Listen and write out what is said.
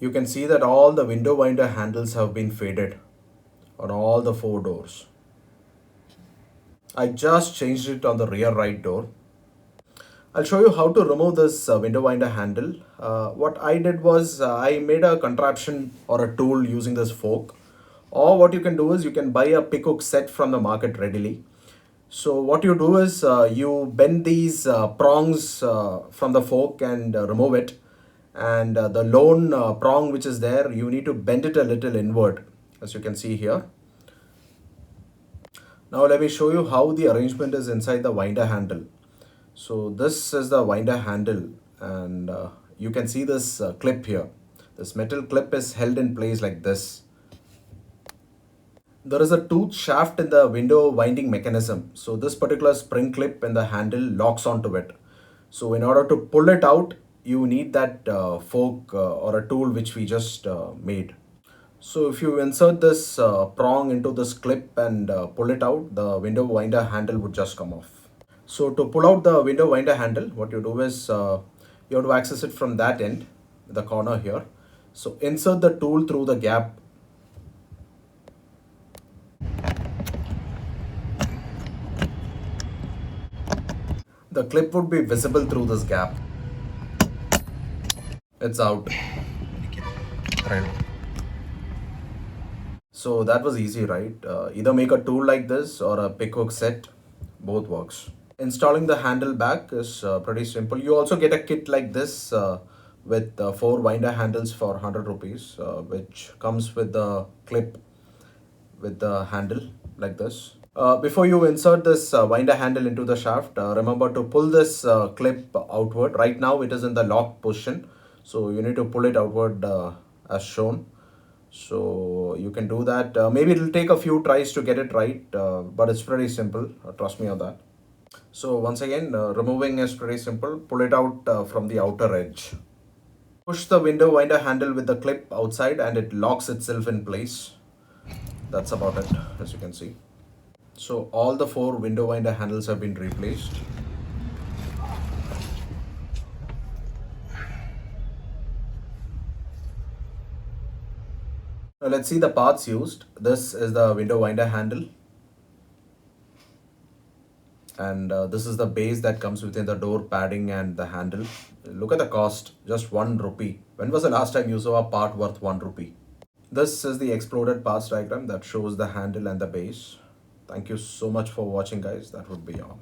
You can see that all the window winder handles have been faded on all the four doors. I just changed it on the rear right door. I'll show you how to remove this window winder handle. What I did was I made a contraption or a tool using this fork. Or what you can do is you can buy a pick hook set from the market readily. So what you do is you bend these prongs from the fork and remove it. And the lone prong which is there, you need to bend it a little inward, as you can see here. Now let me show you how the arrangement is inside the winder handle. So this is the winder handle, and you can see this clip here. This metal clip is held in place like this. There is a tooth shaft in the window winding mechanism. So this particular spring clip in the handle locks onto it. So in order to pull it out, you need that fork or a tool which we just made. So if you insert this prong into this clip and pull it out, the window winder handle would just come off. So to pull out the window winder handle, what you do is you have to access it from that end, the corner here. So insert the tool through the gap. The clip would be visible through this gap. It's out. Right. So that was easy, right? Either make a tool like this or a pick hook set, both works. Installing the handle back is pretty simple. You also get a kit like this with four winder handles for 100 rupees, which comes with the clip with the handle like this. Before you insert this winder handle into the shaft, remember to pull this clip outward. Right now it is in the lock position, so you need to pull it outward as shown. So you can do that. Maybe it'll take a few tries to get it right, but it's pretty simple. Trust me on that. So once again, removing is pretty simple. Pull it out from the outer edge. Push the window winder handle with the clip outside and it locks itself in place. That's about it, as you can see. So all the four window winder handles have been replaced. Now let's see the parts used. This is the window winder handle. And this is the base that comes within the door padding and the handle. Look at the cost, just 1 rupee. When was the last time you saw a part worth 1 rupee? This is the exploded parts diagram that shows the handle and the base. Thank you so much for watching, guys. That would be all.